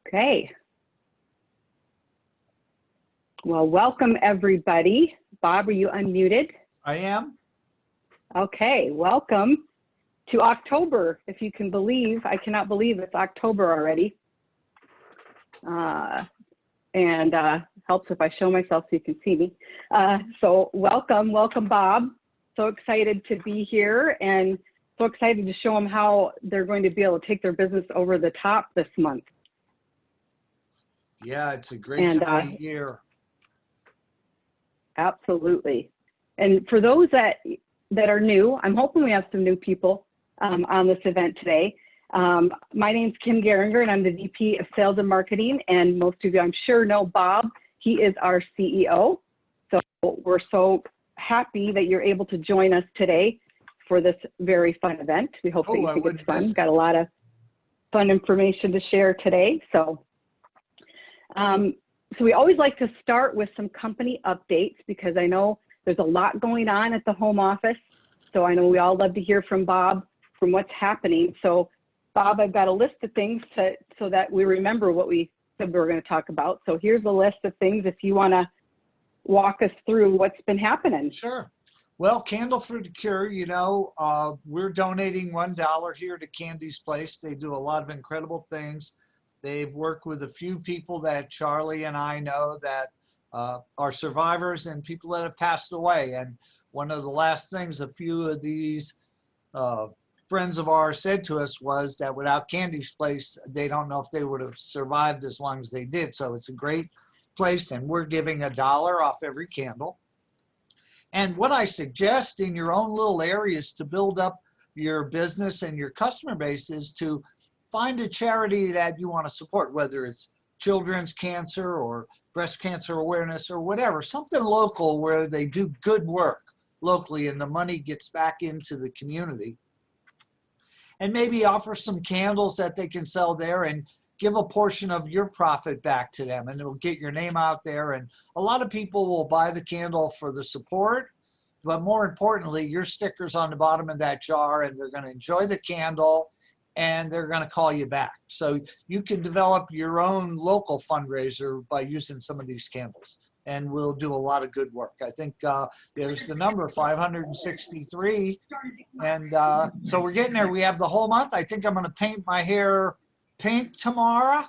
Okay. Well, welcome everybody. Bob, are you unmuted? I am. Okay, welcome to October, if you can believe. I cannot believe it's October already. And helps if I show myself so you can see me. So welcome Bob. So excited to be here and so excited to show them how they're going to be able to take their business over the top this month. Yeah, it's a great time of year. Absolutely. And for those that are new, I'm hoping we have some new people on this event today. My name's Kim Geringer, and I'm the VP of Sales and Marketing. And most of you, I'm sure, know Bob. He is our CEO. So we're so happy that you're able to join us today for this very fun event. We hope that you think it's fun. Got a lot of fun information to share today. So we always like to start with some company updates because I know there's a lot going on at the home office. So I know we all love to hear from Bob from what's happening. So Bob, I've got a list of things so that we remember what we said we were going to talk about. So here's a list of things if you want to walk us through what's been happening. Sure. Well, Candle for the Cure, you know, we're donating $1 here to Candy's Place. They do a lot of incredible things. They've worked with a few people that Charlie and I know that are survivors and people that have passed away. And one of the last things a few of these friends of ours said to us was that without Candy's Place, they don't know if they would have survived as long as they did. So it's a great place, and we're giving $1 off every candle. And what I suggest in your own little areas to build up your business and your customer base is to find a charity that you want to support, whether it's children's cancer or breast cancer awareness or whatever, something local where they do good work locally and the money gets back into the community. And maybe offer some candles that they can sell there and give a portion of your profit back to them, and it'll get your name out there. And a lot of people will buy the candle for the support, but more importantly, your sticker's on the bottom of that jar and they're going to enjoy the candle and they're going to call you back. So you can develop your own local fundraiser by using some of these candles, and we'll do a lot of good work. I think there's the number 563. And so we're getting there. We have the whole month. I think I'm going to paint my hair pink tomorrow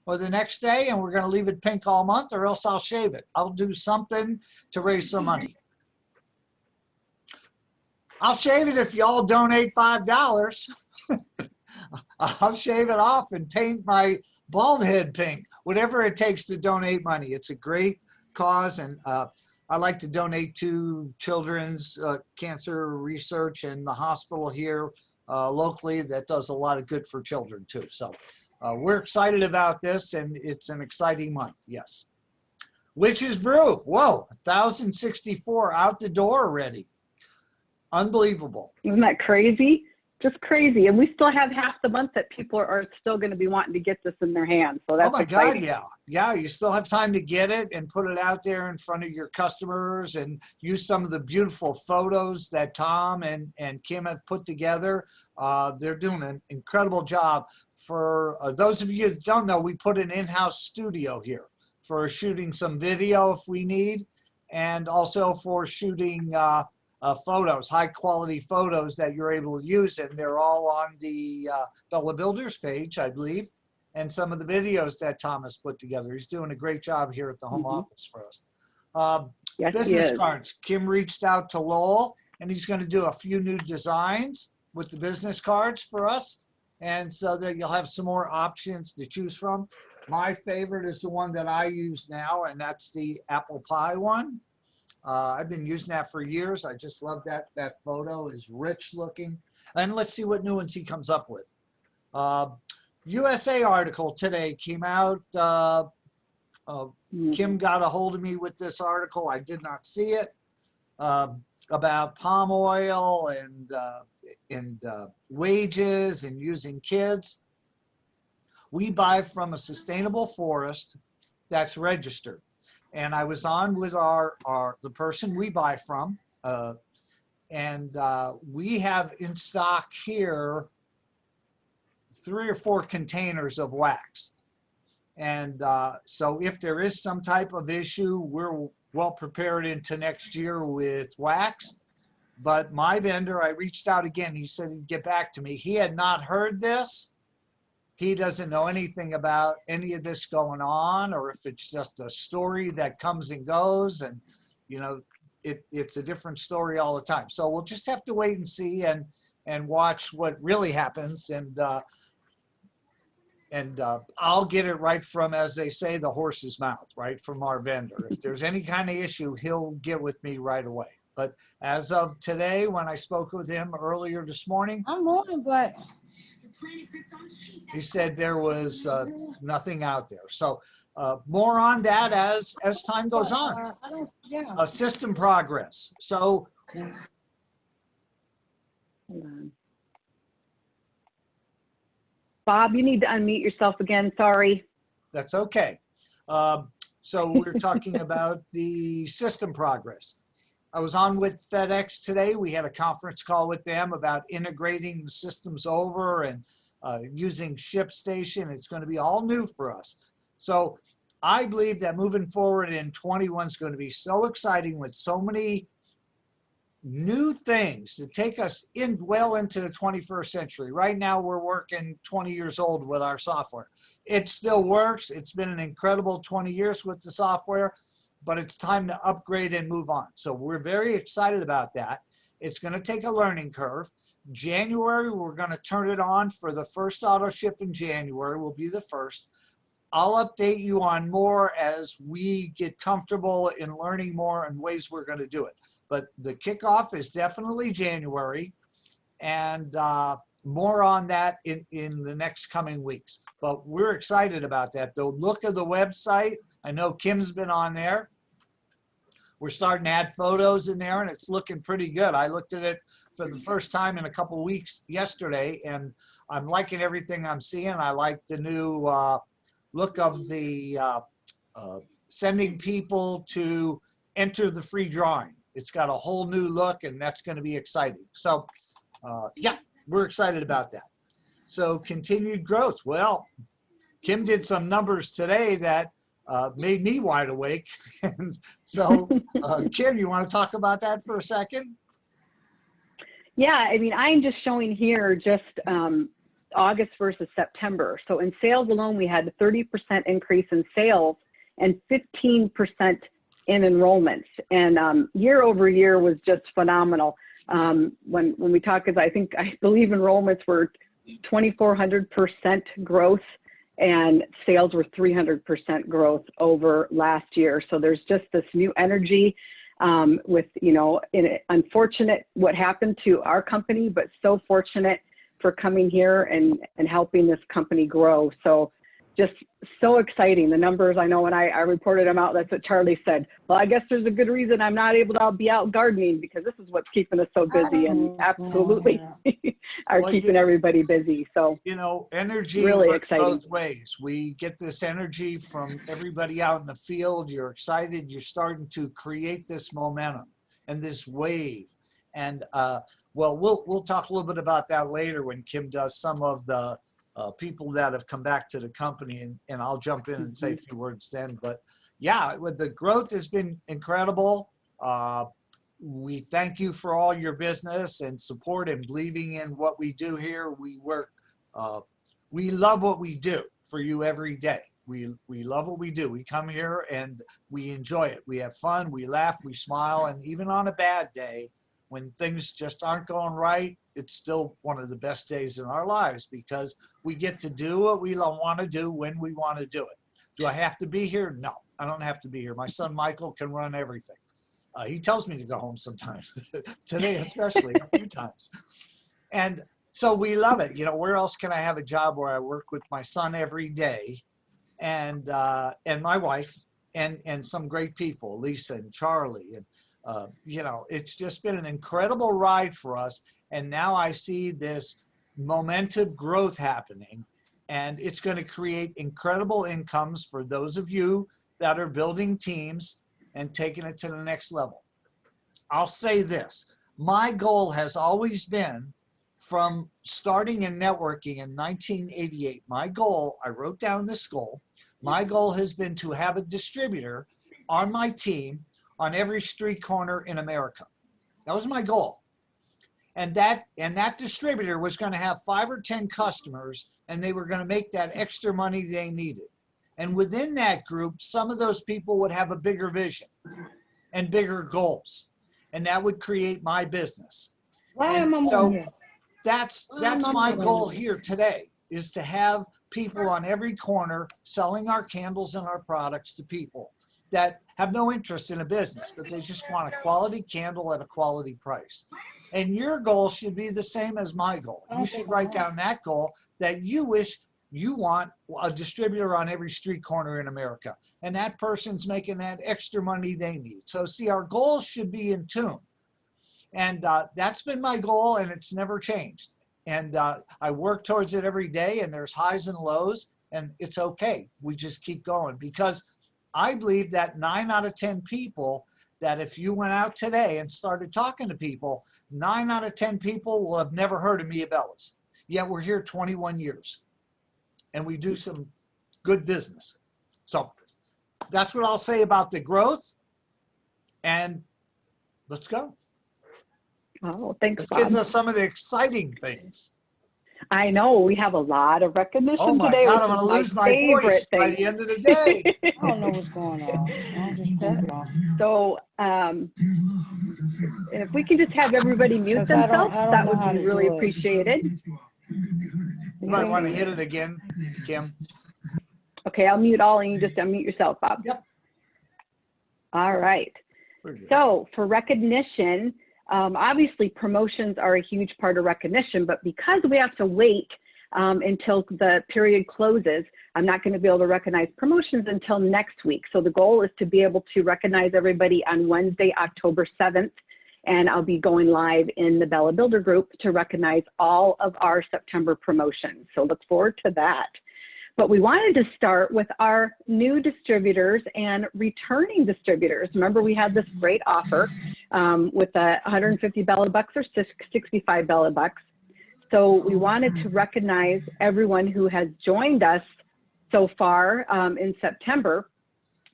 or the next day, and we're going to leave it pink all month, or else I'll shave it. I'll do something to raise some money. I'll shave it if y'all donate $5. I'll shave it off and paint my bald head pink, whatever it takes to donate money. It's a great cause, and I like to donate to children's cancer research and the hospital here locally that does a lot of good for children too. So we're excited about this, and it's an exciting month, yes. Witch's Brew, whoa, 1,064 out the door already. Unbelievable. Isn't that crazy? Just crazy. And we still have half the month that people are still going to be wanting to get this in their hands. So that's exciting. God, yeah. Yeah, you still have time to get it and put it out there in front of your customers and use some of the beautiful photos that Tom and Kim have put together. They're doing an incredible job. For those of you that don't know, we put an in-house studio here for shooting some video if we need, and also for shooting photos, high quality photos that you're able to use, and they're all on the Bella Builders page, I believe, and some of the videos that Thomas put together. He's doing a great job here at the home office for us. Yes, business cards. Kim reached out to Lowell, and he's going to do a few new designs with the business cards for us, and so that you'll have some more options to choose from. My favorite is the one that I use now, and that's the apple pie one. I've been using that for years. I just love that. That photo is rich looking. And let's see what new ones he comes up with. USA article today came out. Kim got a hold of me with this article. I did not see it. About palm oil and wages and using kids. We buy from a sustainable forest that's registered. And I was on with the person we buy from, and we have in stock here 3 or 4 containers of wax. And so if there is some type of issue, we're well prepared into next year with wax. But my vendor, I reached out again. He said he'd get back to me. He had not heard this. He doesn't know anything about any of this going on, or if it's just a story that comes and goes, and you know, it's a different story all the time. So we'll just have to wait and see and watch what really happens. And I'll get it right from, as they say, the horse's mouth, right from our vendor. If there's any kind of issue, he'll get with me right away. But as of today, when I spoke with him earlier this morning, I'm on, but he said there was nothing out there. So more on that as time goes on. I don't, yeah. System progress. So Hold on. Bob, you need to unmute yourself again. Sorry. that's okay. So we're talking about the system progress. I was on with FedEx today. We had a conference call with them about integrating the systems over and using ShipStation. It's going to be all new for us. So I believe that moving forward in 21 is going to be so exciting with so many new things to take us well into the 21st century. Right now, we're working 20 years old with our software. It still works. It's been an incredible 20 years with the software, but it's time to upgrade and move on. So we're very excited about that. It's going to take a learning curve. January, we're going to turn it on for the first auto ship in January. Will be the first. I'll update you on more as we get comfortable in learning more and ways we're going to do it. But the kickoff is definitely January, and more on that in the next coming weeks. But we're excited about that. The look of the website, I know Kim's been on there. We're starting to add photos in there, and it's looking pretty good. I looked at it for the first time in a couple of weeks yesterday, and I'm liking everything I'm seeing. I like the new look of the sending people to enter the free drawing. It's got a whole new look, and that's going to be exciting. So yeah, we're excited about that. So continued growth. Well, Kim did some numbers today that made me wide awake. And so Kim, you want to talk about that for a second? Yeah, I mean, I'm just showing here just August versus September. So in sales alone, we had a 30% increase in sales and 15% in enrollments. And year over year was just phenomenal. When we talk, I believe enrollments were 2,400% growth, and sales were 300% growth over last year. So there's just this new energy with, you know, unfortunate what happened to our company, but so fortunate for coming here and helping this company grow. So just so exciting. The numbers, I know when I reported them out, that's what Charlie said. Well, I guess there's a good reason I'm not able to be out gardening, because this is what's keeping us so busy, and absolutely are keeping everybody busy. So, you know, energy really works exciting both ways. We get this energy from everybody out in the field. You're excited. You're starting to create this momentum and this wave. And well, we'll talk a little bit about that later when Kim does some of the people that have come back to the company, and I'll jump in and say a few words then. But yeah, the growth has been incredible. We thank you for all your business and support and believing in what we do here. We work, we love what we do for you every day. We love what we do. We come here and we enjoy it. We have fun, we laugh, we smile, and even on a bad day, when things just aren't going right, it's still one of the best days in our lives, because we get to do what we want to do when we want to do it. Do I have to be here? No, I don't have to be here. My son Michael can run everything. He tells me to go home sometimes, today especially, a few times. And so we love it. You know, where else can I have a job where I work with my son every day and my wife and some great people, Lisa and Charlie, and you know, it's just been an incredible ride for us. And now I see this momentum growth happening, and it's going to create incredible incomes for those of you that are building teams and taking it to the next level. I'll say this, my goal has always been from starting in networking in 1988, my goal, I wrote down this goal. My goal has been to have a distributor on my team on every street corner in America. That was my goal. And that distributor was going to have 5 or 10 customers, and they were going to make that extra money they needed. And within that group, some of those people would have a bigger vision and bigger goals, and that would create my business. Why And am I so on here? that's my goal here today, is to have people on every corner selling our candles and our products to people that have no interest in a business, but they just want a quality candle at a quality price. And your goal should be the same as my goal. You should write down that goal, that you wish you want a distributor on every street corner in America, and that person's making that extra money they need. So see, our goals should be in tune. And that's been my goal, and it's never changed. And I work towards it every day, and there's highs and lows, and it's okay. We just keep going, because I believe that 9 out of 10 people, that if you went out today and started talking to people, 9 out of 10 people will have never heard of Mia Bellas. Yet we're here 21 years, and we do some good business. So that's what I'll say about the growth, and let's go. Oh, thanks, It Bob. gives us some of the exciting things. I know we have a lot of recognition Oh my today. God, which I'm going to is lose my favorite voice by thing. the end of the day. I don't know what's going on. I'll just put it on. So if we can just have everybody mute 'Cause I don't- themselves, I don't that know how would be to really do it. appreciated. You might want to hit it again, Kim. Okay, I'll mute all and you just unmute yourself, Bob. Yep. All right. So for recognition, obviously promotions are a huge part of recognition, but because we have to wait until the period closes, I'm not going to be able to recognize promotions until next week. So the goal is to be able to recognize everybody on Wednesday, October 7th, and I'll be going live in the Bella Builder group to recognize all of our September promotions. So look forward to that. But we wanted to start with our new distributors and returning distributors. Remember, we had this great offer with 150 Bella Bucks or 65 Bella Bucks. So we wanted to recognize everyone who has joined us so far in September.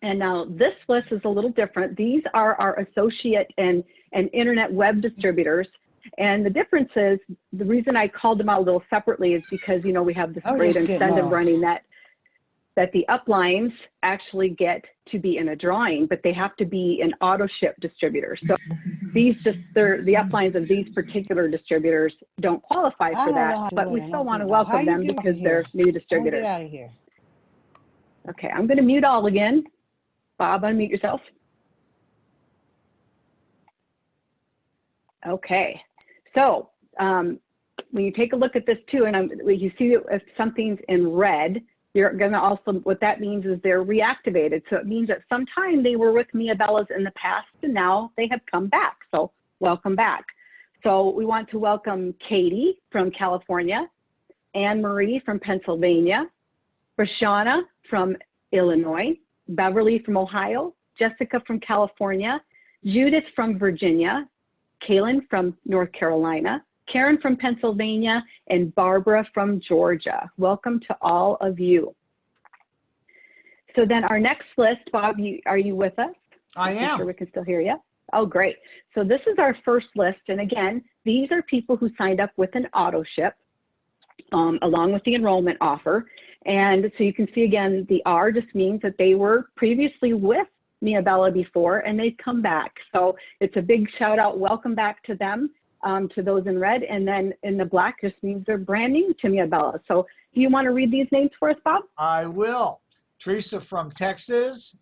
And now this list is a little different. These are our associate and internet web distributors. And the difference is, the reason I called them out a little separately is because, you know, we have this great incentive running that the uplines actually get to be in a drawing, but they have to be an auto ship distributor. So these the uplines of these particular distributors don't qualify for that, but we still want to welcome them because they're new distributors. Get out of here. Okay, I'm going to mute all again. Bob, unmute yourself. Okay, so when you take a look at this too, and you see if something's in red, you're gonna also, what that means is they're reactivated. So it means that sometime they were with Mia Bellas in the past and now they have come back. So welcome back. So we want to welcome Katie from California, Anne Marie from Pennsylvania, Rashana from Illinois, Beverly from Ohio, Jessica from California, Judith from Virginia, Kaylin from North Carolina, Karen from Pennsylvania, and Barbara from Georgia. Welcome to all of you. So then our next list, Bob, are you with us? I am. I'm sure we can still hear you. Oh, great. So this is our first list. And again, these are people who signed up with an auto ship along with the enrollment offer. And so you can see again, the R just means that they were previously with Mia Bella before and they've come back. So it's a big shout out, welcome back to them, to those in red. And then in the black just means they're brand new to Mia Bella. So do you want to read these names for us, Bob? I will. Teresa from Texas,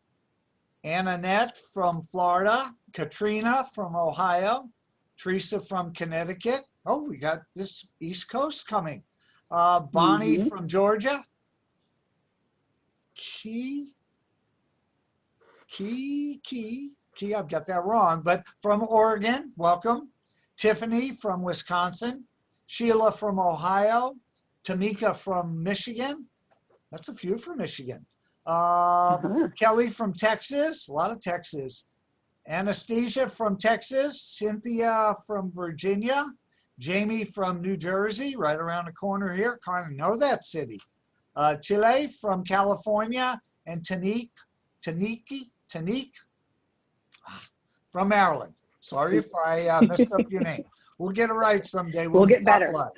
Annette from Florida, Katrina from Ohio, Teresa from Connecticut. Oh, we got this East Coast coming. Bonnie from Georgia. Key, I've got that wrong, but from Oregon, welcome. Tiffany from Wisconsin, Sheila from Ohio, Tamika from Michigan. That's a few from Michigan. Kelly from Texas, a lot of Texas. Anastasia from Texas, Cynthia from Virginia, Jamie from New Jersey, right around the corner here. Kind of know that city. Chile from California, and Tanique from Maryland. Sorry if I messed up your name. We'll get it right someday. We'll get better. Live.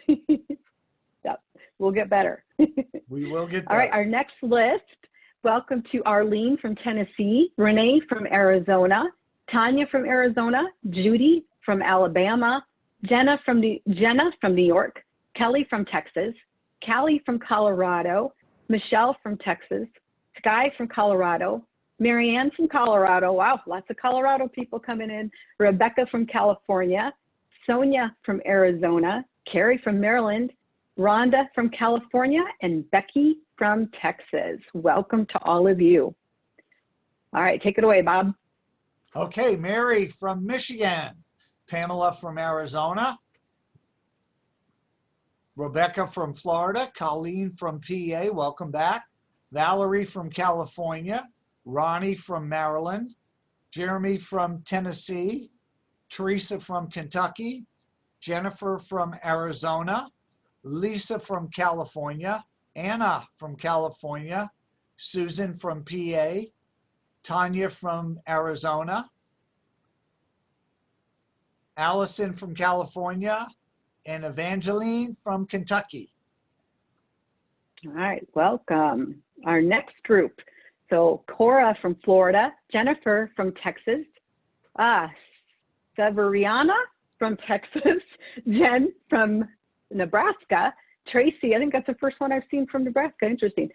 Yep, we'll get better. We will get better. All right, our next list. Welcome to Arlene from Tennessee, Renee from Arizona, Tanya from Arizona, Judy from Alabama, Jenna from New York, Kelly from Texas, Callie from Colorado, Michelle from Texas, Sky from Colorado, Marianne from Colorado. Wow, lots of Colorado people coming in. Rebecca from California, Sonia from Arizona, Carrie from Maryland, Rhonda from California, and Becky from Texas. Welcome to all of you. All right, take it away, Bob. Okay, Mary from Michigan, Pamela from Arizona, Rebecca from Florida, Colleen from PA, welcome back, Valerie from California, Ronnie from Maryland, Jeremy from Tennessee, Teresa from Kentucky, Jennifer from Arizona, Lisa from California, Anna from California, Susan from PA, Tanya from Arizona, Allison from California, and Evangeline from Kentucky. All right, welcome. Our next group. So Cora from Florida, Jennifer from Texas, Severiana from Texas, Jen from Nebraska, Tracy, I think that's the first one I've seen from Nebraska, interesting.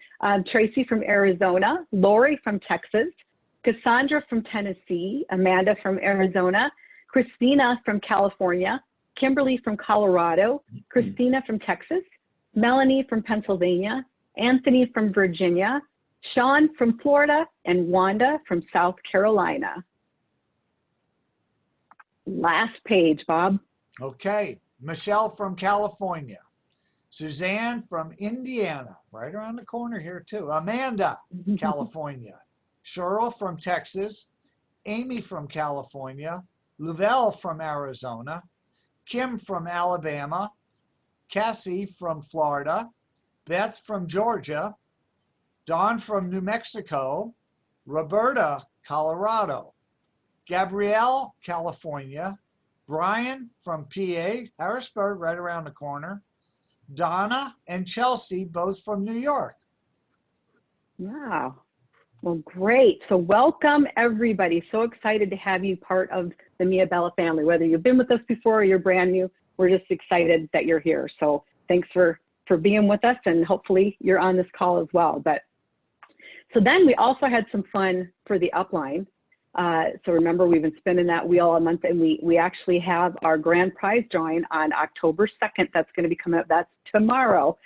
Tracy from Arizona, Lori from Texas, Cassandra from Tennessee, Amanda from Arizona, Christina from California, Kimberly from Colorado, Christina from Texas, Melanie from Pennsylvania, Anthony from Virginia, Sean from Florida, and Wanda from South Carolina. Last page, Bob. Okay, Michelle from California, Suzanne from Indiana, right around the corner here too, Amanda, California, Cheryl from Texas, Amy from California, Lavelle from Arizona, Kim from Alabama, Cassie from Florida, Beth from Georgia, Dawn from New Mexico, Roberta, Colorado, Gabrielle, California, Brian from PA, Harrisburg, right around the corner, Donna and Chelsea, both from New York. Wow. Well, great. So welcome, everybody. So excited to have you part of the Mia Bella family. Whether you've been with us before or you're brand new, we're just excited that you're here. So thanks for being with us, and hopefully you're on this call as well. So then we also had some fun for the upline. So remember, we've been spinning that wheel a month, and we actually have our grand prize drawing on October 2nd. That's going to be coming up. That's tomorrow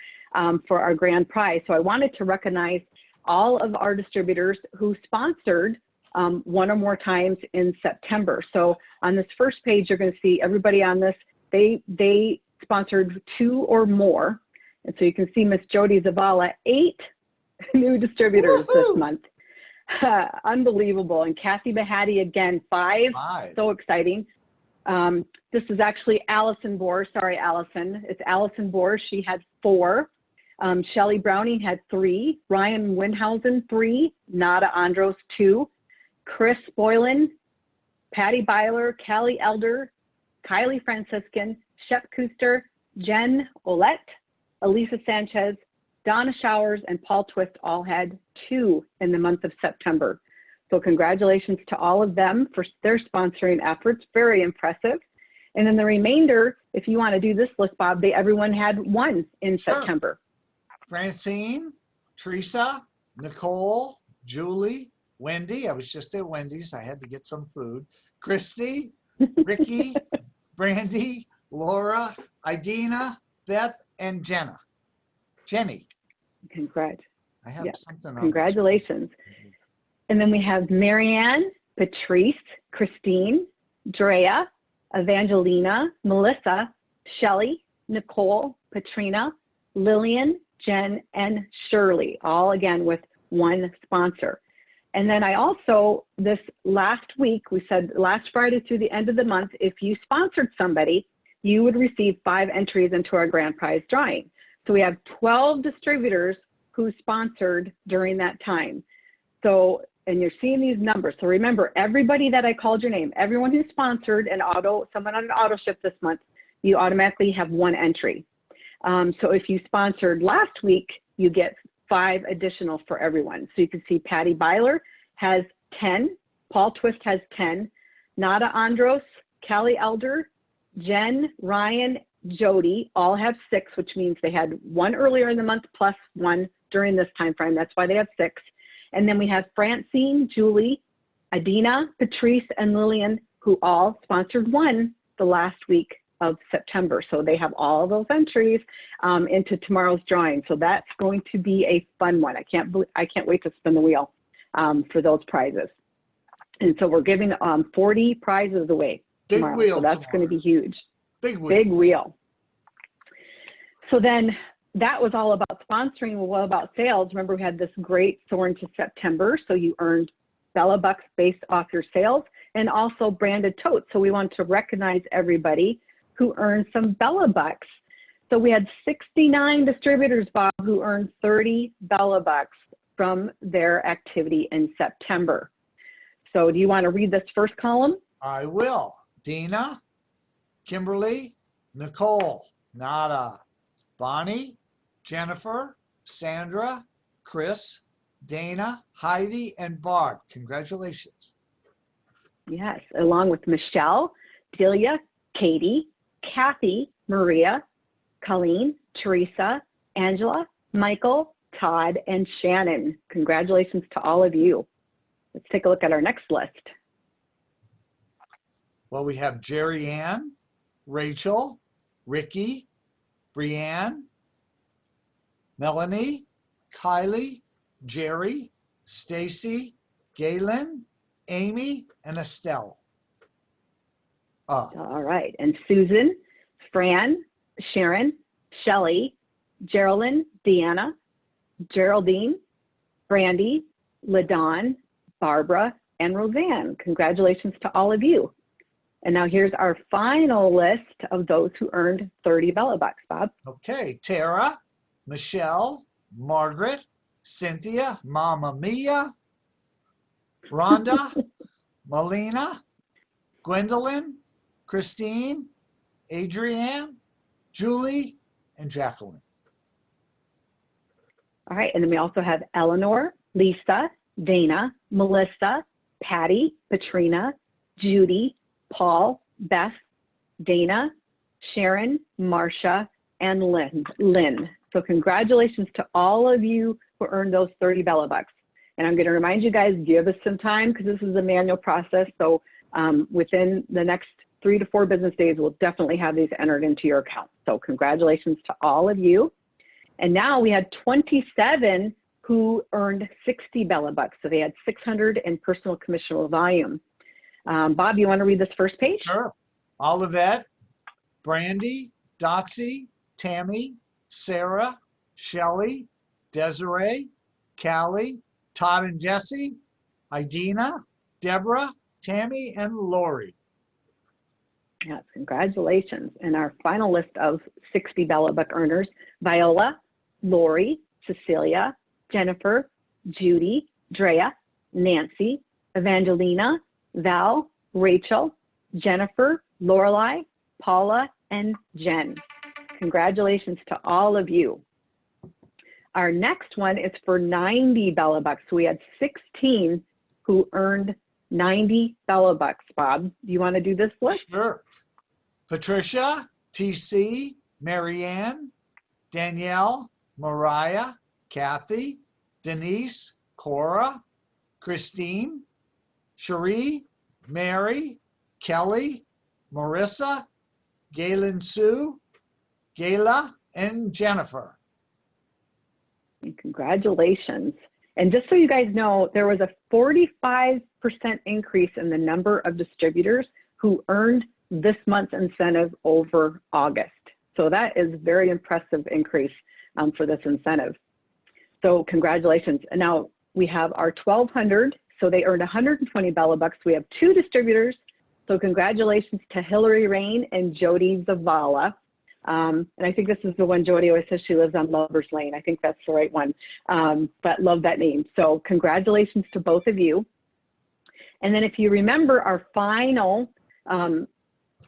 for our grand prize. So I wanted to recognize all of our distributors who sponsored one or more times in September. So on this first page, you're going to see everybody on this. They sponsored 2 or more. And so you can see Miss Jody Zavala, 8 new distributors this month. Unbelievable. And Kathy Bahati again, 5. So exciting. This is actually Allison Bohr. Sorry, Allison. It's Allison Bohr. She had 4. Shelly Browning had 3. Ryan Windhausen, 3. Nada Andros, 2. Chris Boylan, Patty Byler, Callie Elder, Kylie Franciscan, Shep Kuster, Jen Olette, Elisa Sanchez, Donna Showers, and Paul Twist all had 2 in the month of September. So congratulations to all of them for their sponsoring efforts. Very impressive. And then the remainder, if you want to do this list, Bob, everyone had 1 in September. Francine, Teresa, Nicole, Julie, Wendy. I was just at Wendy's. I had to get some food. Christy, Ricky, Brandy, Laura, Idina, Beth, and Jenny. Congrats. I have something on Congratulations. And then we have Marianne, Patrice, Christine, Drea, Evangelina, Melissa, Shelly, Nicole, Patrina, Lillian, Jen, and Shirley, all again with 1 sponsor. And then I also, this last week, we said last Friday through the end of the month, if you sponsored somebody, you would receive 5 entries into our grand prize drawing. So we have 12 distributors who sponsored during that time. So, and you're seeing these numbers. So remember, everybody that I called your name, everyone who sponsored someone on an auto ship this month, you automatically have 1 entry. So if you sponsored last week, you get 5 additional for everyone. So you can see Patty Byler has 10, Paul Twist has 10, Nada Andros, Callie Elder, Jen, Ryan, Jody all have 6, which means they had 1 earlier in the month plus 1 during this time frame. That's why they have 6. And then we have Francine, Julie, Adina, Patrice, and Lillian, who all sponsored 1 the last week of September. So they have all those entries into tomorrow's drawing. So that's going to be a fun one. I can't wait to spin the wheel for those prizes. And so we're giving 40 prizes away tomorrow. Big wheel. So that's going to be huge. Big wheel. Big wheel. So then that was all about sponsoring. Well, what about sales? Remember, we had this great soar into September. So you earned Bella Bucks based off your sales and also branded totes. So we want to recognize everybody who earned some Bella Bucks. So we had 69 distributors, Bob, who earned 30 Bella Bucks from their activity in September. So do you want to read this first column? I will. Dina, Kimberly, Nicole, Nada, Bonnie, Jennifer, Sandra, Chris, Dana, Heidi, and Barb. Congratulations. Yes, along with Michelle, Delia, Katie, Kathy, Maria, Colleen, Teresa, Angela, Michael, Todd, and Shannon. Congratulations to all of you. Let's take a look at our next list. Well, we have Jerry Ann, Rachel, Ricky, Brianne, Melanie, Kylie, Jerry, Stacy, Galen, Amy, and Estelle. All right, and Susan, Fran, Sharon, Shelley, Geraldine, Deanna, Geraldine, Brandy, LaDawn, Barbara, and Roseanne. Congratulations to all of you. And now here's our final list of those who earned 30 Bella Bucks, Bob. Okay, Tara, Michelle, Margaret, Cynthia, Mama Mia, Rhonda, Melina, Gwendolyn, Christine, Adrienne, Julie, and Jacqueline. All right, and then we also have Eleanor, Lisa, Dana, Melissa, Patty, Patrina, Judy, Paul, Beth, Dana, Sharon, Marcia, and Lynn. So congratulations to all of you who earned those 30 Bella Bucks. And I'm going to remind you guys, give us some time because this is a manual process. So within the next 3 to 4 business days, we'll definitely have these entered into your account. So congratulations to all of you. And now we had 27 who earned 60 Bella Bucks. So they had 600 in personal commissionable volume. Bob, you want to read this first page? Sure. Olivette, Brandy, Dotsie, Tammy, Sarah, Shelley, Desiree, Callie, Todd and Jesse, Idina, Deborah, Tammy, and Lori. Yes, congratulations. And our final list of 60 Bella Buck earners: Viola, Lori, Cecilia, Jennifer, Judy, Drea, Nancy, Evangelina, Val, Rachel, Jennifer, Lorelei, Paula, and Jen. Congratulations to all of you. Our next one is for 90 Bella Bucks. So we had 16 who earned 90 Bella Bucks. Bob, do you want to do this list? Sure. Patricia, TC, Marianne, Danielle, Mariah, Kathy, Denise, Cora, Christine, Cherie, Mary, Kelly, Marissa, Galen Sue, Gayla, and Jennifer. And congratulations. And just so you guys know, there was a 45% increase in the number of distributors who earned this month's incentive over August. So that is a very impressive increase for this incentive. So congratulations. And now, we have our 1,200, so they earned 120 Bella Bucks. We have 2 distributors, 2 distributors who earned 60 Bella Bucks. So congratulations to Hillary Rain and Jody Zavala. And I think this is the one Jody always says she lives on Lovers Lane. I think that's the right one, but love that name. So congratulations to both of you. And then if you remember, our final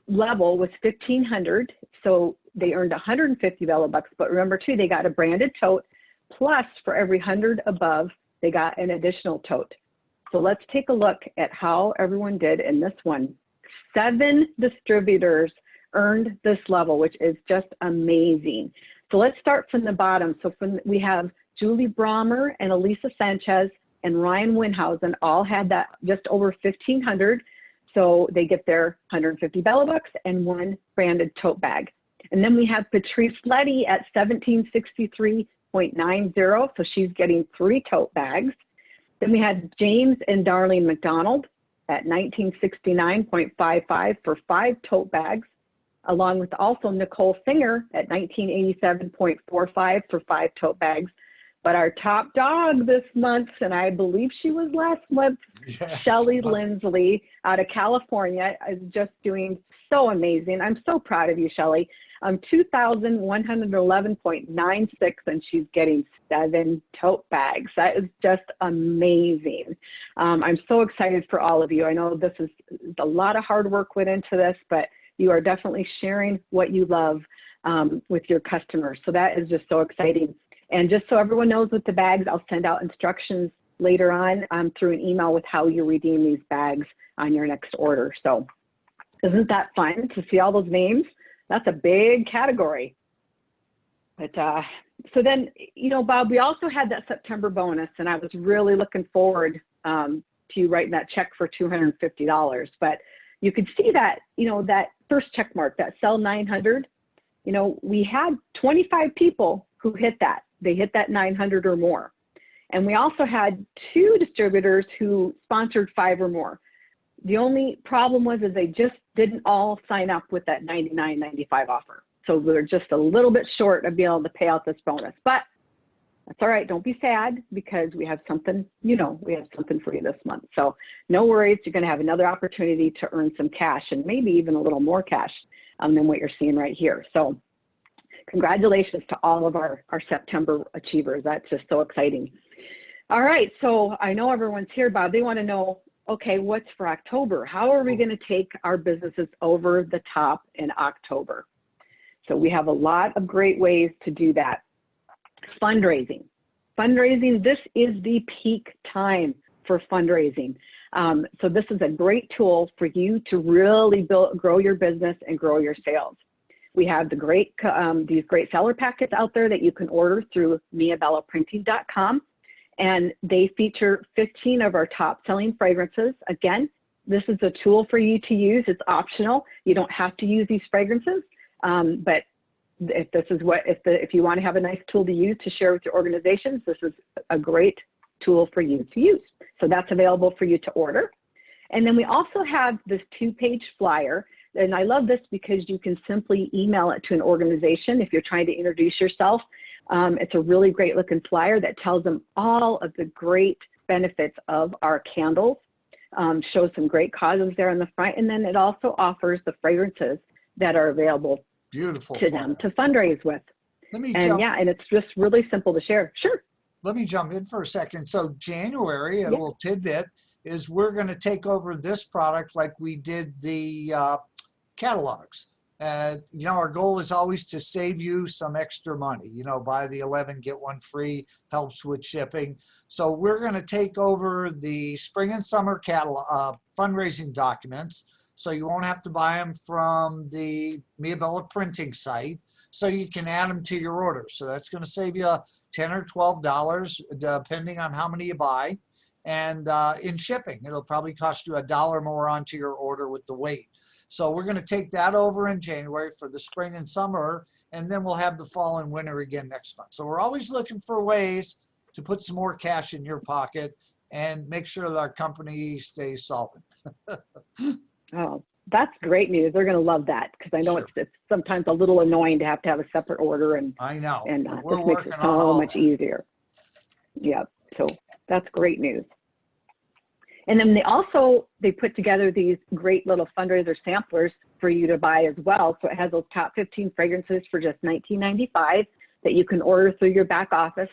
level was 1,500. So they earned 150 Velobucks, but remember too, they got a branded tote, plus for every 100 above, they got an additional tote. So let's take a look at how everyone did in this one. 7 distributors earned this level, which is just amazing. So let's start from the bottom. So we have Julie Brommer and Elisa Sanchez and Ryan Winhausen all had that just over 1,500. So they get their 150 Velobucks and 1 branded tote bag. And then we have Patrice Letty at 1,763.90. So she's getting 3 tote bags. Then we had James and Darlene McDonald at 1,969.55 for 5 tote bags, along with also Nicole Singer at 1,987.45 for 5 tote bags. But our top dog this month, and I believe she was last month, Yes. Shelly Lindsley out of California, is just doing so amazing. I'm so proud of you, Shelly. 2,111.96, and she's getting 7 tote bags. That is just amazing. I'm so excited for all of you. I know this is a lot of hard work went into this, but you are definitely sharing what you love with your customers. So that is just so exciting. And just so everyone knows with the bags, I'll send out instructions later on through an email with how you redeem these bags on your next order. So isn't that fun to see all those names? That's a big category. But so then, you know, Bob, we also had that September bonus, and I was really looking forward to you writing that check for $250. But you could see that, you know, that first check mark, that cell 900, you know, we had 25 people who hit that. They hit that 900 or more. And we also had 2 distributors who sponsored 5 or more. The only problem was is they just didn't all sign up with that $99.95 offer. So we're just a little bit short of being able to pay out this bonus. But that's all right. Don't be sad, because we have something, you know, we have something for you this month. So no worries. You're going to have another opportunity to earn some cash, and maybe even a little more cash than what you're seeing right here. So congratulations to all of our September achievers. That's just so exciting. All right, so I know everyone's here, Bob. They want to know, okay, what's for October? How are we going to take our businesses over the top in October? So we have a lot of great ways to do that. Fundraising. Fundraising, this is the peak time for fundraising. So this is a great tool for you to really grow your business and grow your sales. We have these great seller packets out there that you can order through miabellaprinting.com, and they feature 15 of our top selling fragrances. Again, this is a tool for you to use. It's optional. You don't have to use these fragrances, but if you want to have a nice tool to use to share with your organizations, this is a great tool for you to use. So that's available for you to order. And then we also have this 2-page flyer. And I love this because you can simply email it to an organization if you're trying to introduce yourself. It's a really great looking flyer that tells them all of the great benefits of our candles, shows some great causes there on the front, and then it also offers the fragrances that are available to them to fundraise with. And it's just really simple to share. Sure. Let me jump in for a second. So January, a little tidbit, is we're going to take over this product like we did the catalogs. You know, our goal is always to save you some extra money. You know, buy the 11, get 1 free, helps with shipping. So we're going to take over the spring and summer catalog fundraising documents. So you won't have to buy them from the Mia Bella printing site. So you can add them to your order. So that's going to save you $10 or $12, depending on how many you buy. And in shipping, it'll probably cost you $1 more onto your order with the weight. So we're going to take that over in January for the spring and summer, and then we'll have the fall and winter again next month. So we're always looking for ways to put some more cash in your pocket and make sure that our company stays solvent. Oh, that's great news. They're going to love that, because I know it's sometimes a little annoying to have a separate order, and I know, and this makes it so much easier. Yeah, so that's great news. And then they put together these great little fundraiser samplers for you to buy as well. So it has those top 15 fragrances for just $19.95 that you can order through your back office.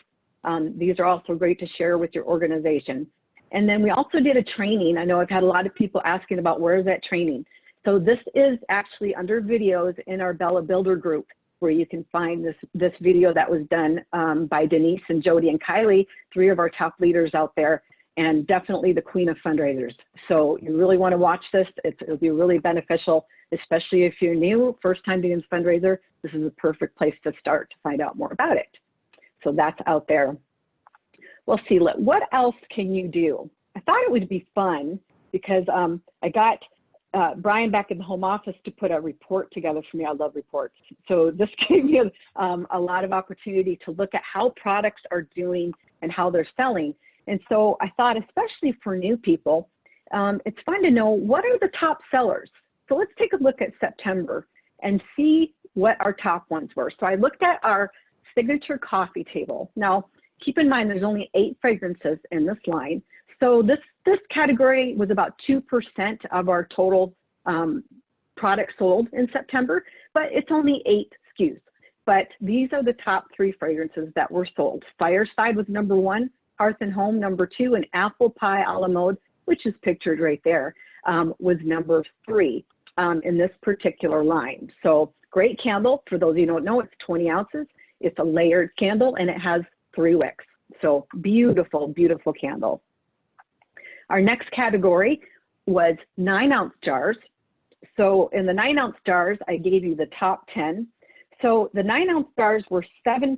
These are also great to share with your organization. And then we also did a training. I know I've had a lot of people asking about where is that training. So this is actually under videos in our Bella Builder group, where you can find this video that was done by Denise and Jody and Kylie, 3 of our top leaders out there, and definitely the queen of fundraisers. So you really want to watch this. It'll be really beneficial, especially if you're new, first time being a fundraiser. This is a perfect place to start to find out more about it. So that's out there. Well, see, what else can you do? I thought it would be fun because I got Brian back in the home office to put a report together for me. I love reports. So this gave me a lot of opportunity to look at how products are doing and how they're selling. And so I thought, especially for new people, it's fun to know what are the top sellers. So let's take a look at September and see what our top ones were. So I looked at our signature coffee table. Now, keep in mind, there's only 8 fragrances in this line. So this category was about 2% of our total products sold in September, but it's only 8 SKUs. But these are the top 3 fragrances that were sold. Fireside was number 1, Hearth and Home number 2, and Apple Pie a la Mode, which is pictured right there, was number 3 in this particular line. So great candle. For those of you who don't know, it's 20 ounces. It's a layered candle, and it has 3 wicks. So beautiful, beautiful candle. Our next category was 9-ounce jars. So in the 9-ounce jars, I gave you the top 10. So the 9-ounce jars were 7%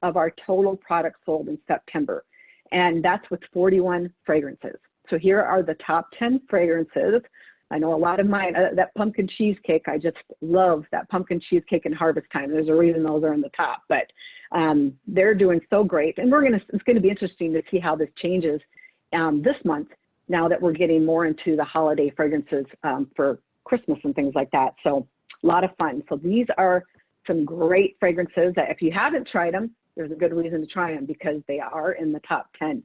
of our total products sold in September, and that's with 41 fragrances. So here are the top 10 fragrances. I know a lot of mine, that pumpkin cheesecake, I just love that pumpkin cheesecake and harvest time. There's a reason those are in the top, but they're doing so great. And it's gonna be interesting to see how this changes this month, now that we're getting more into the holiday fragrances for Christmas and things like that. So a lot of fun. So these are some great fragrances that if you haven't tried them, there's a good reason to try them because they are in the top 10.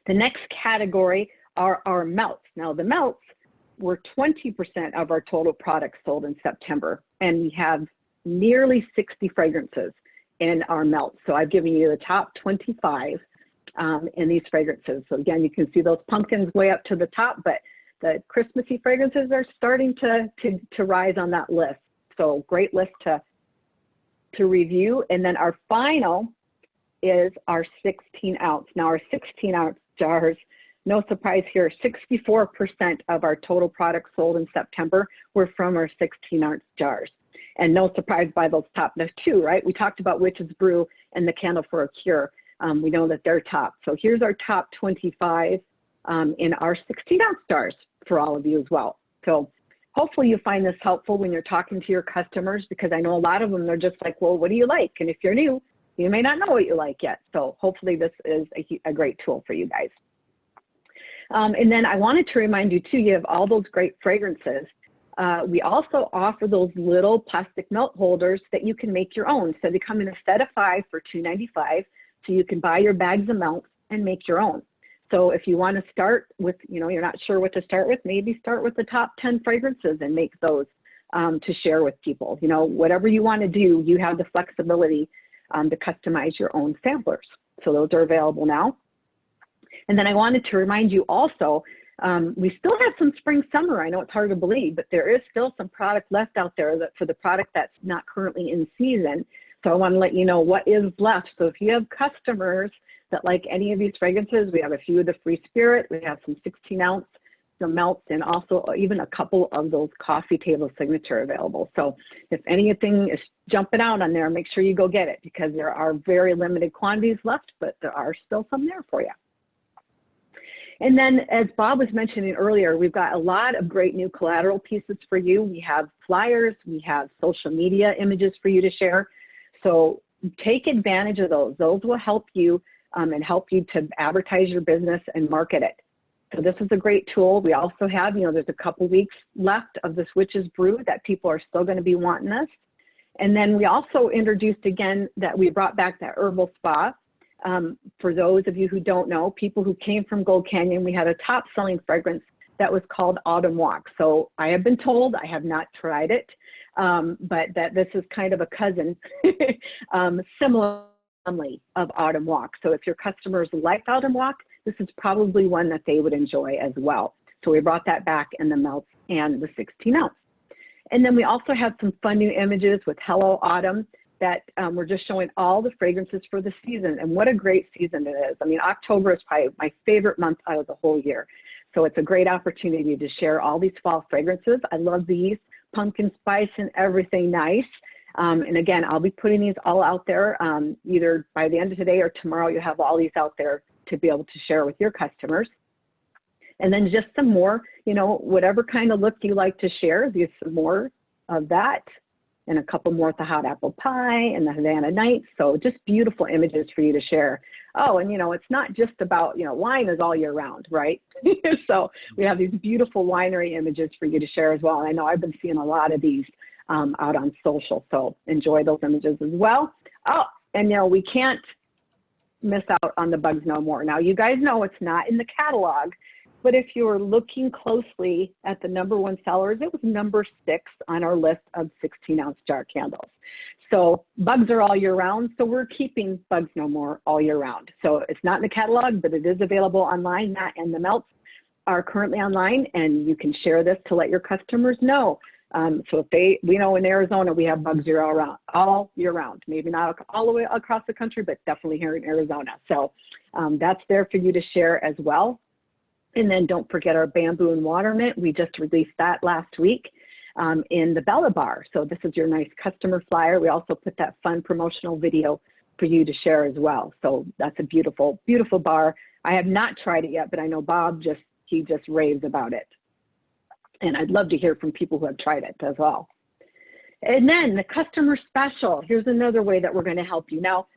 The next category are our melts. Now the melts were 20% of our total products sold in September, and we have nearly 60 fragrances in our melts. So I've given you the top 25 in these fragrances. So again, you can see those pumpkins way up to the top, but the Christmassy fragrances are starting to rise on that list. So great list to review. And then our final is our 16-ounce. Now our 16-ounce jars, no surprise here, 64% of our total products sold in September were from our 16-ounce jars. And no surprise by those top 2, right? We talked about Witch's Brew and the Candle for a Cure. We know that they're top. So here's our top 25 in our 16-ounce jars for all of you as well. So hopefully you find this helpful when you're talking to your customers, because I know a lot of them, they're just like, well, what do you like? And if you're new, you may not know what you like yet. So hopefully this is a great tool for you guys. And then I wanted to remind you too, you have all those great fragrances. We also offer those little plastic melt holders that you can make your own. So they come in a set of 5 for $2.95. So you can buy your bags of melts and make your own. So if you want to start with, you're not sure what to start with, maybe start with the top 10 fragrances and make those to share with people. Whatever you want to do, you have the flexibility to customize your own samplers. So those are available now. And then I wanted to remind you also, we still have some spring, summer. I know it's hard to believe, but there is still some product left out there for the product that's not currently in season. So I want to let you know what is left. So if you have customers that like any of these fragrances, we have a few of the Free Spirit, we have some 16-ounce, some melts, and also even a couple of those coffee table signature available. So if anything is jumping out on there, make sure you go get it, because there are very limited quantities left, but there are still some there for you. And then, as Bob was mentioning earlier, we've got a lot of great new collateral pieces for you. We have flyers, we have social media images for you to share. So take advantage of those. Those will help you and help you to advertise your business and market it. So this is a great tool. We also have, there's a couple weeks left of this Witch's Brew that people are still going to be wanting this. And then we also introduced again that we brought back that herbal spa. For those of you who don't know, people who came from Gold Canyon, we had a top selling fragrance that was called Autumn Walk. So I have been told, I have not tried it, but that this is kind of a cousin, similarly of Autumn Walk. So if your customers liked Autumn Walk, this is probably one that they would enjoy as well. So we brought that back in the melts and the 16 ounce. And then we also have some fun new images with Hello Autumn that we're just showing all the fragrances for the season. And what a great season it is. I mean, October is probably my favorite month out of the whole year. So it's a great opportunity to share all these fall fragrances. I love these, pumpkin spice and everything nice. And again, I'll be putting these all out there either by the end of today or tomorrow. You have all these out there to be able to share with your customers. And then just some more, you know, whatever kind of look you like to share, there's some more of that, and a couple more with the hot apple pie and the Havana Nights. So just beautiful images for you to share. Oh, and you know, it's not just about, you know, wine is all year round, right? So we have these beautiful winery images for you to share as well. And I know I've been seeing a lot of these out on social, so enjoy those images as well. Oh, and you know, we can't miss out on the Bugs No More. Now, you guys know it's not in the catalog, but if you were looking closely at the #1 sellers, it was number 6 on our list of 16-ounce jar candles. So bugs are all year round, so we're keeping Bugs No More all year round. So it's not in the catalog, but it is available online. That and the melts are currently online, and you can share this to let your customers know. So if we know in Arizona, we have bugs all year round, maybe not all the way across the country, but definitely here in Arizona. So that's there for you to share as well. And then don't forget our bamboo and water mint. We just released that last week in the Bella Bar. So this is your nice customer flyer. We also put that fun promotional video for you to share as well. So that's a beautiful, beautiful bar. I have not tried it yet, but I know Bob he just raves about it. And I'd love to hear from people who have tried it as well. And then the customer special. Here's another way that we're going to help you. Now,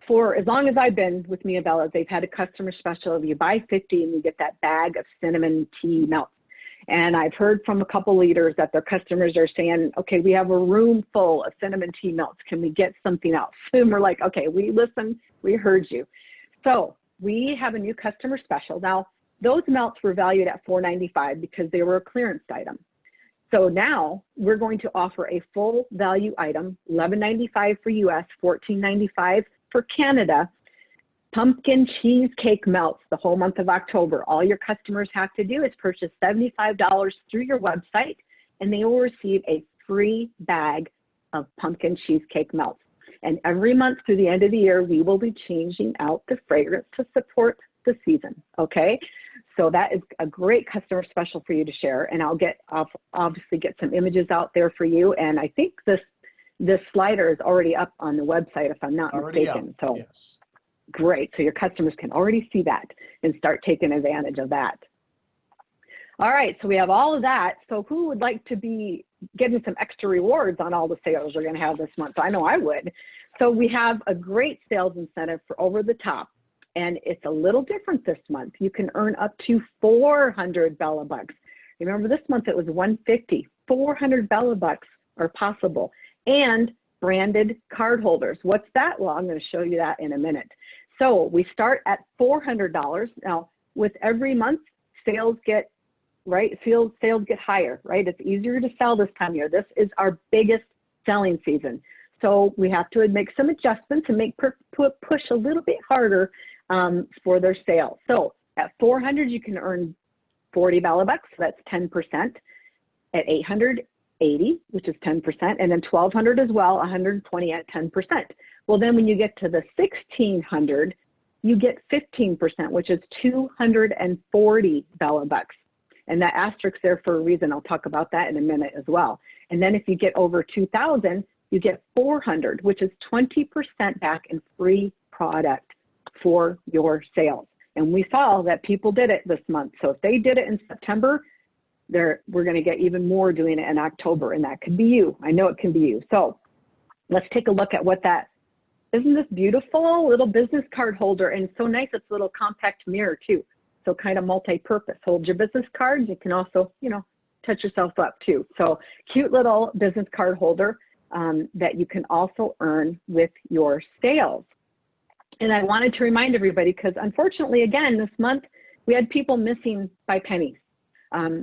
for as long as I've been with Mia Bella's, they've had a customer special. You buy 50 and you get that bag of cinnamon tea melts. And I've heard from a couple leaders that their customers are saying, okay, we have a room full of cinnamon tea melts. Can we get something else? And we're like, okay, we listened, we heard you. So we have a new customer special. Now, those melts were valued at $4.95 because they were a clearance item. So now we're going to offer a full value item, $11.95 for US, $14.95 for Canada, pumpkin cheesecake melts the whole month of October. All your customers have to do is purchase $75 through your website, and they will receive a free bag of pumpkin cheesecake melts. And every month through the end of the year, we will be changing out the fragrance to support the season, okay? So that is a great customer special for you to share, and I'll obviously get some images out there for you. And I think this slider is already up on the website, if I'm not mistaken. So yes. Great. So your customers can already see that and start taking advantage of that. All right. So we have all of that. So who would like to be getting some extra rewards on all the sales we're going to have this month? I know I would. So we have a great sales incentive for Over the Top, and it's a little different this month. You can earn up to 400 Bella Bucks. Remember, this month it was 150. 400 Bella Bucks are possible. And branded card holders. What's that? Well, I'm going to show you that in a minute. So we start at $400. Now, with every month, sales get higher, right? It's easier to sell this time of year. This is our biggest selling season. So we have to make some adjustments and push a little bit harder for their sales. So at 400, you can earn 40 Bella Bucks. So that's 10%. At 800, 80, which is 10%, and then 1,200 as well, 120 at 10%. Well, then when you get to the 1,600, you get 15%, which is 240 Bella Bucks. And that asterisk there for a reason. I'll talk about that in a minute as well. And then if you get over 2,000, you get 400, which is 20% back in free product for your sales. And we saw that people did it this month. So if they did it in September, we're going to get even more doing it in October, and that could be you. I know it can be you. So let's take a look at what that, isn't this beautiful little business card holder? And so nice, it's a little compact mirror too. So kind of multi-purpose. Hold your business cards. You can also, you know, touch yourself up too. So cute little business card holder that you can also earn with your sales. And I wanted to remind everybody, because unfortunately, again, this month, we had people missing by pennies.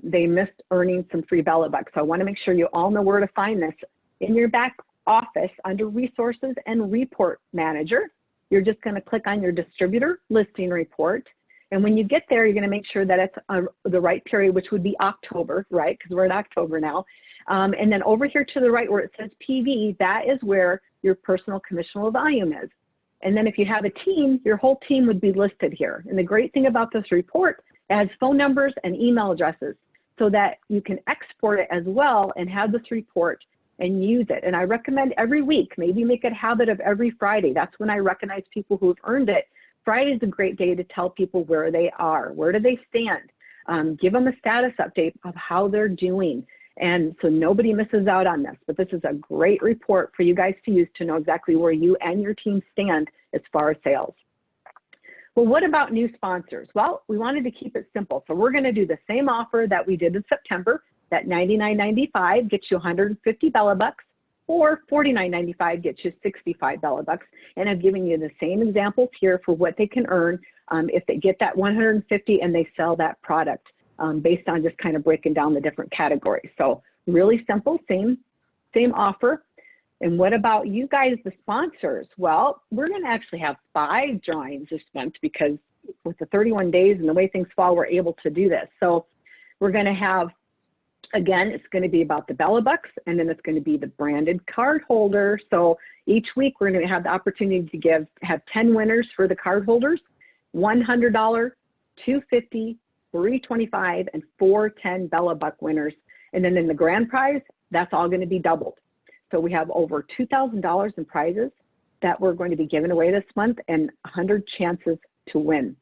They missed earning some free Bella Bucks. So I want to make sure you all know where to find this. In your back office, under Resources and Report Manager, you're just going to click on your distributor listing report. And when you get there, you're going to make sure that it's the right period, which would be October, right? Because we're in October now. And then over here to the right where it says PV, that is where your personal commissionable volume is. And then if you have a team, your whole team would be listed here. And the great thing about this report, it has phone numbers and email addresses so that you can export it as well and have this report and use it. And I recommend every week, maybe make it a habit of every Friday. That's when I recognize people who have earned it. Friday is a great day to tell people where they are, where do they stand, give them a status update of how they're doing. And so nobody misses out on this, but this is a great report for you guys to use to know exactly where you and your team stand as far as sales. Well, what about new sponsors? Well, we wanted to keep it simple. So we're going to do the same offer that we did in September. That $99.95 gets you 150 Bella Bucks, or $49.95 gets you 65 Bella Bucks. And I've given you the same examples here for what they can earn if they get that 150 and they sell that product. Based on just kind of breaking down the different categories. So really simple, same offer. And what about you guys, the sponsors? Well, we're going to actually have 5 drawings this month because with the 31 days and the way things fall, we're able to do this. So we're going to have, again, it's going to be about the Bella Bucks, and then it's going to be the branded card holder. So each week we're going to have the opportunity to have 10 winners for the card holders, $100, $250, $325, and 410 Bella Buck winners. And then in the grand prize, that's all going to be doubled. So we have over $2,000 in prizes that we're going to be giving away this month and 100 chances to win.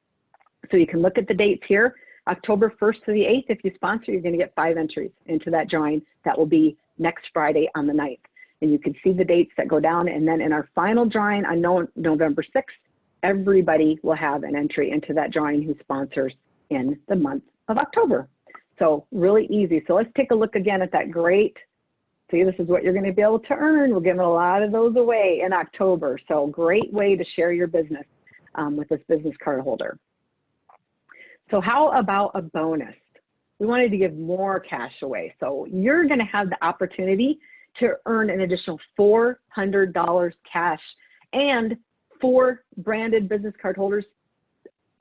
So you can look at the dates here. October 1st to the 8th, if you sponsor, you're going to get 5 entries into that drawing. That will be next Friday on the 9th. And you can see the dates that go down. And then in our final drawing on November 6th, everybody will have an entry into that drawing who sponsors in the month of October. So really easy. So let's take a look again at that great, see, this is what you're going to be able to earn. We're giving a lot of those away in October. So great way to share your business with this business card holder. So how about a bonus? We wanted to give more cash away. So you're going to have the opportunity to earn an additional $400 cash and 4 branded business card holders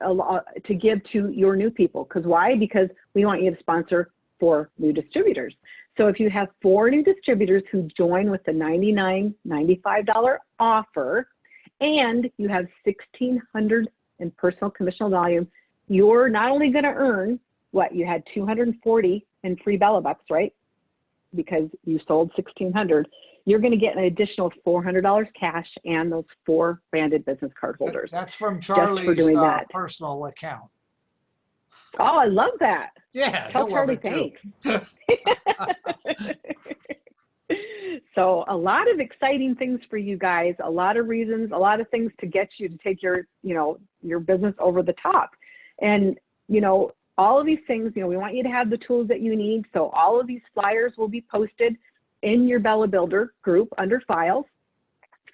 to give to your new people. Because why? Because we want you to sponsor 4 new distributors. So if you have 4 new distributors who join with the $99.95 offer, and you have 1,600 in personal commissional volume, you're not only going to earn what you had 240 in free Bella Bucks, right? Because you sold 1,600. You're going to get an additional $400 cash and those 4 branded business card holders. That's from Charlie's personal account. Oh, I love that. Yeah, tell Charlie thanks. So a lot of exciting things for you guys, a lot of reasons, a lot of things to get you to take your, your business over the top. And, all of these things, we want you to have the tools that you need. So all of these flyers will be posted in your Bella Builder group under files.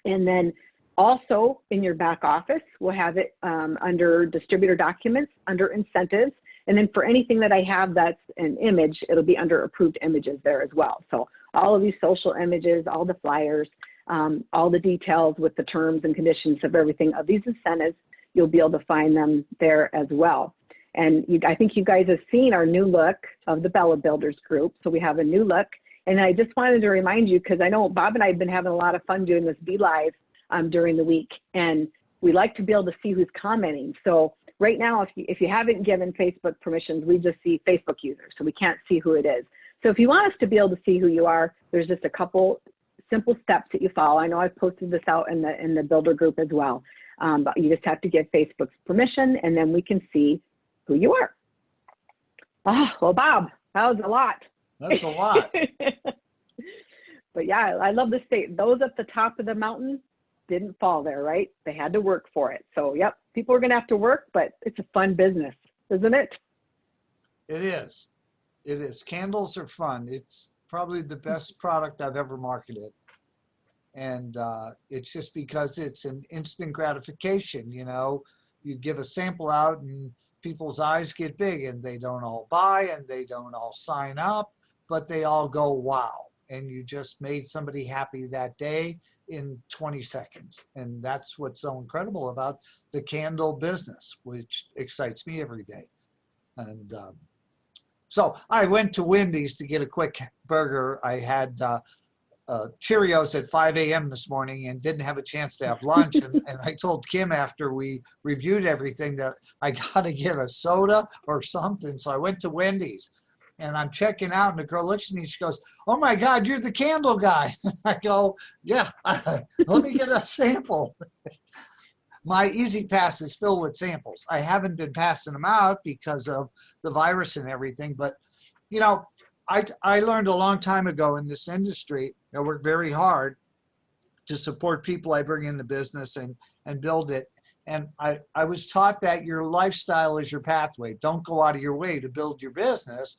And then also in your back office, we'll have it under distributor documents, under incentives. And then for anything that I have that's an image, it'll be under approved images there as well. So all of these social images, all the flyers, all the details with the terms and conditions of everything of these incentives, you'll be able to find them there as well. And I think you guys have seen our new look of the Bella Builders group. So we have a new look. And I just wanted to remind you, because I know Bob and I have been having a lot of fun doing this Be Live during the week. And we like to be able to see who's commenting. So right now, if you haven't given Facebook permissions, we just see Facebook users. So we can't see who it is. So if you want us to be able to see who you are, there's just a couple simple steps that you follow. I know I've posted this out in the builder group as well. But you just have to give Facebook's permission, and then we can see who you are. Oh, well, Bob, that was a lot. That's a lot. But yeah, I love the state. Those at the top of the mountain didn't fall there, right? They had to work for it. So, yep, people are going to have to work, but it's a fun business, isn't it? It is. It is. Candles are fun. It's probably the best product I've ever marketed. And it's just because it's an instant gratification, you know. You give a sample out and people's eyes get big and they don't all buy and they don't all sign up, but they all go, wow. And you just made somebody happy that day in 20 seconds. And that's what's so incredible about the candle business, which excites me every day. And so I went to Wendy's to get a quick burger. I had Cheerios at 5 a.m. this morning and didn't have a chance to have lunch. And I told Kim after we reviewed everything that I got to get a soda or something. So I went to Wendy's and I'm checking out and the girl looks at me and she goes, "Oh my God, you're the candle guy." I go, "Yeah, let me get a sample." My Easy Pass is filled with samples. I haven't been passing them out because of the virus and everything, but you know, I learned a long time ago in this industry, I work very hard to support people I bring into business and build it. And I was taught that your lifestyle is your pathway. Don't go out of your way to build your business.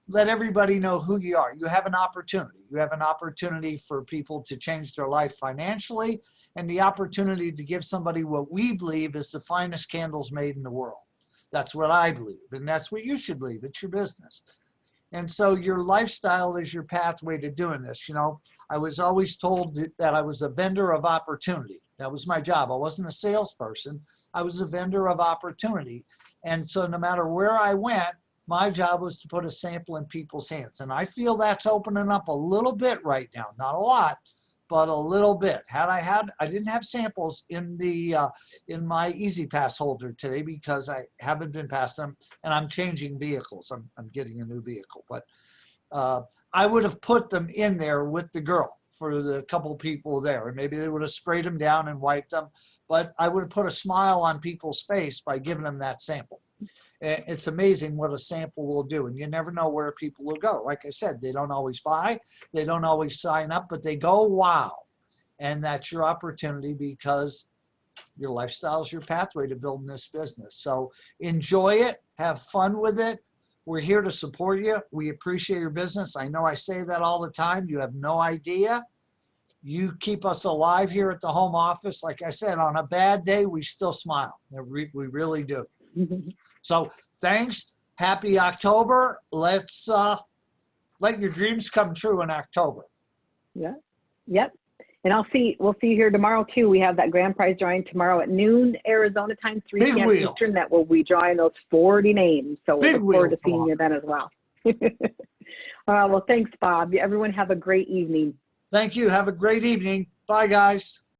Let everybody know who you are. You have an opportunity. You have an opportunity for people to change their life financially and the opportunity to give somebody what we believe is the finest candles made in the world. That's what I believe. And that's what you should believe. It's your business. And so your lifestyle is your pathway to doing this. You know, I was always told that I was a vendor of opportunity. That was my job. I wasn't a salesperson. I was a vendor of opportunity. And so no matter where I went, my job was to put a sample in people's hands. And I feel that's opening up a little bit right now. Not a lot, but a little bit. I didn't have samples in the in my Easy Pass holder today because I haven't been past them and I'm changing vehicles. I'm getting a new vehicle, but I would have put them in there with the girl for the couple people there, and maybe they would have sprayed them down and wiped them, but I would have put a smile on people's face by giving them that sample. It's amazing what a sample will do, and you never know where people will go. Like I said, they don't always buy, they don't always sign up, but they go, wow. And that's your opportunity because your lifestyle is your pathway to building this business. So enjoy it, have fun with it. We're here to support you. We appreciate your business. I know I say that all the time. You have no idea. You keep us alive here at the home office. Like I said, on a bad day, we still smile. We really do. So thanks. Happy October. Let's let your dreams come true in October. Yeah. Yep. And we'll see you here tomorrow too. We have that grand prize drawing tomorrow at noon Arizona time, 3 Big p.m. wheel. Eastern. That will be drawing those 40 names. So we'll Big look forward to wheel seeing you then as well. Well, thanks, Bob. Everyone have a great evening. Thank you. Have a great evening. Bye, guys.